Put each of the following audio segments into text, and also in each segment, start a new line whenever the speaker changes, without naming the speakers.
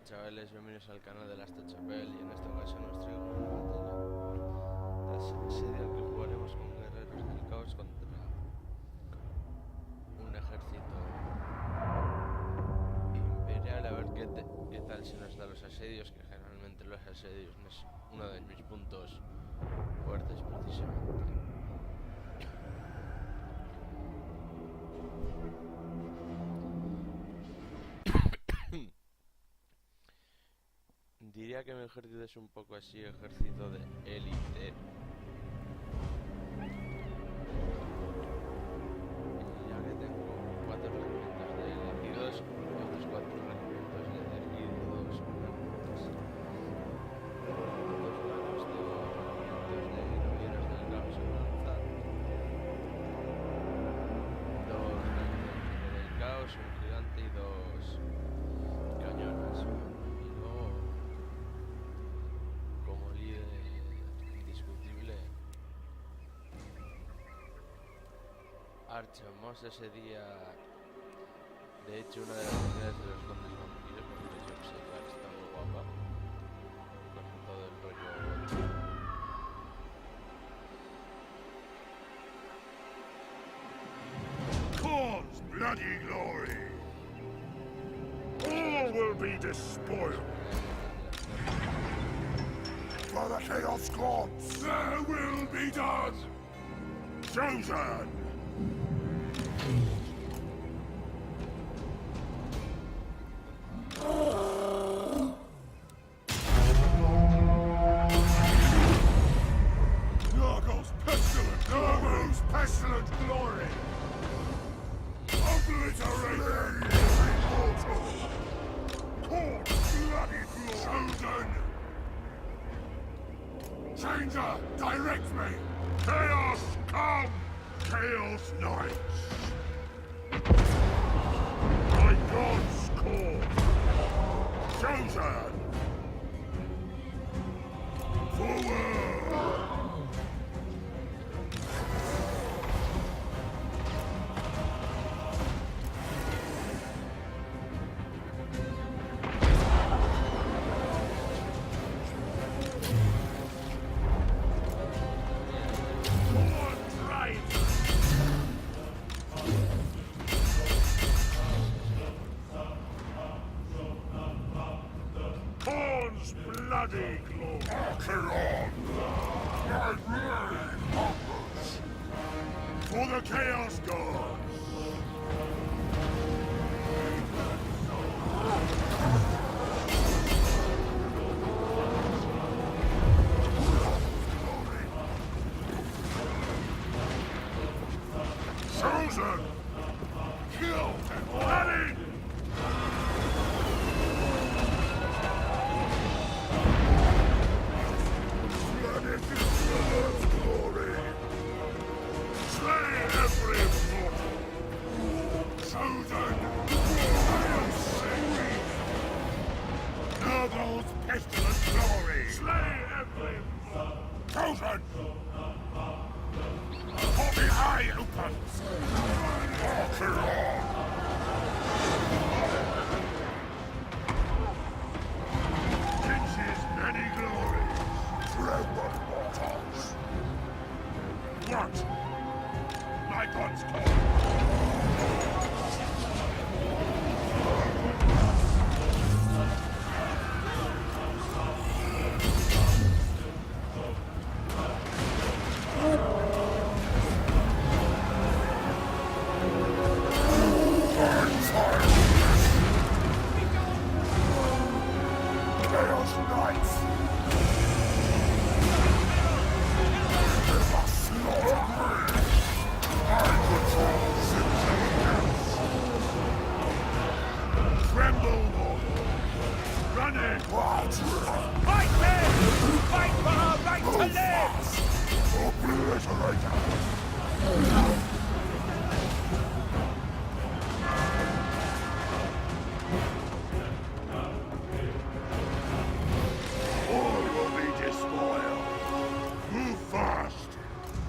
chavales, bienvenidos al canal de las Chapel y en esta ocasión os traigo una batalla de serie que jugaremos con guerreros del caos contra un ejército imperial, a ver qué tal se nos da los asedios, que generalmente los asedios no es uno de mis puntos fuertes precisamente. Diría que mi ejército es un poco así, ejército de élite. Ya que tengo 4 regimientos de élite y otros 4 regimientos de élite y 2 regimientos. 2 manos de regimientos de caballeros del caos avanzando. 2 regimientos del caos, un gigante y 2 cañones. Archamos ese día, de hecho, una de las unidades de los condes vampiros, que podéis observar, está muy guapa, con todo el rollo.
Khorne's bloody glory! All will be despoiled! For the Chaos Gods! There will be done! Chosen! Nargos pestilent glory! Obliterate every mortal! Khorne's bloody glory! Chosen! Changer, direct me! Chaos come! Chaos Knights! My God's call! Chosen! Forward! Khorne's bloody glory! Acheron! My blade hungers! For the Chaos Gods! Chosen! Killed and ready! Glory! Slay every mortal! Chosen! I'll save me! Nargos pestilent glory! Slay every mortal! Chosen! For the eye opens! Acheron! Kinsh's many glories! Tremble, mortals! What? My God's call! Chaos Knights! Tremble, mortal! Run it! What?
Fight men! Fight for our right to live!
Obliterator! All will be despoiled! Move fast!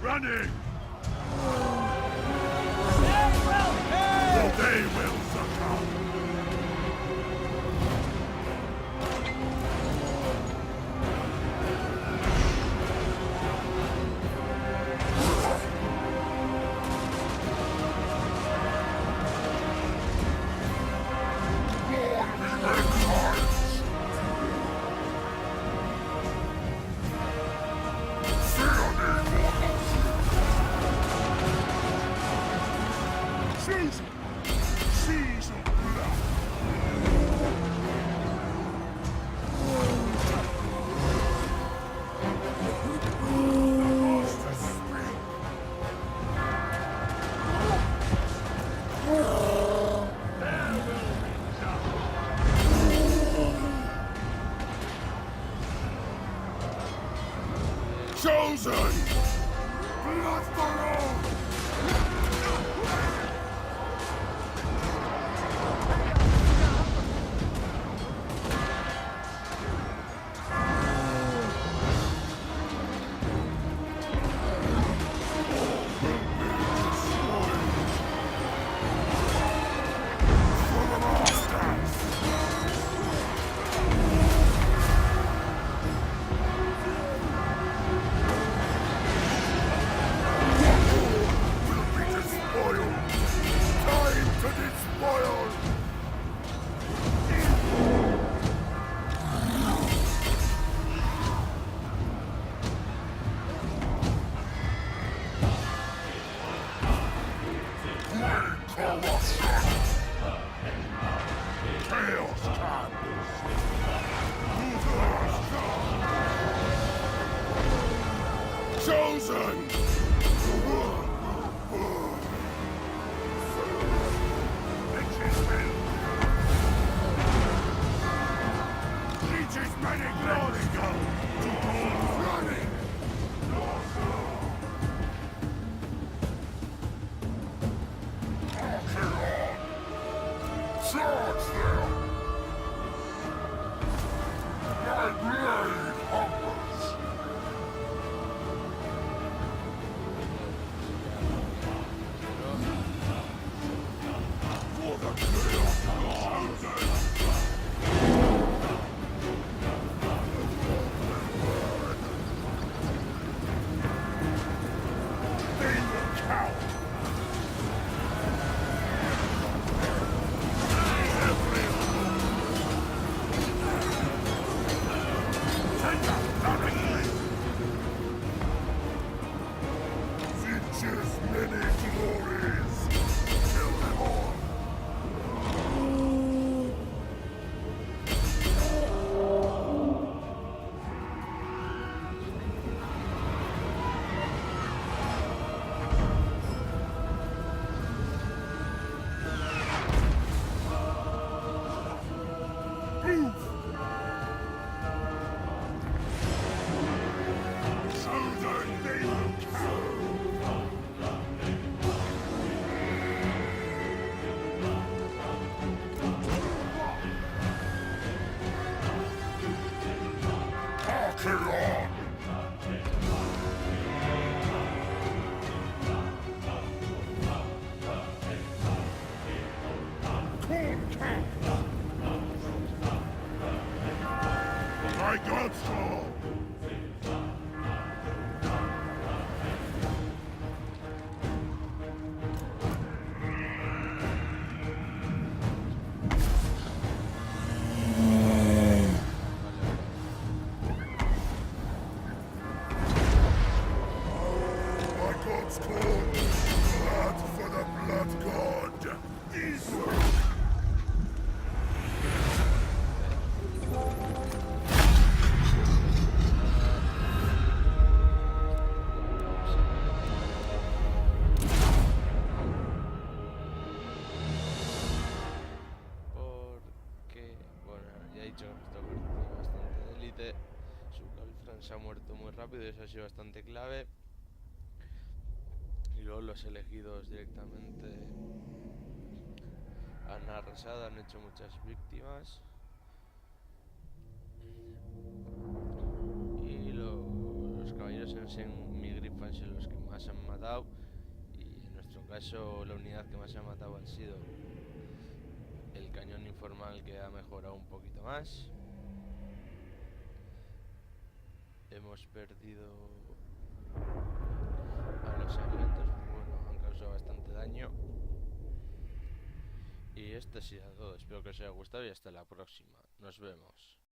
Running! Or they will succumb! Choose seas of blood. Master speak. Chosen! Blood for all! Time to despoil! Corruption! Chaos time! Chosen! Leeches many glory go to all running! Charge them! My blade hungers! For the chaos god! They will cower! Finches many glories! Kill them all! Move! Chosen, they will cower! Hearken on! My God's call! My God's call! Blood for the blood god! Israel!
Porque, bueno, ya he dicho que nuestro ejército es bastante de élite. Su Calfran se ha muerto muy rápido y eso ha sido bastante clave. Y luego los elegidos directamente han arrasado, han hecho muchas víctimas. Y los caballeros en mi grifa han sido los que más han matado. Y en nuestro caso la unidad que más se ha matado ha sido el cañón informal, que ha mejorado un poquito más. Hemos perdido a los sargentos, bueno, han causado bastante daño. Y esto ha sido todo, espero que os haya gustado y hasta la próxima, nos vemos.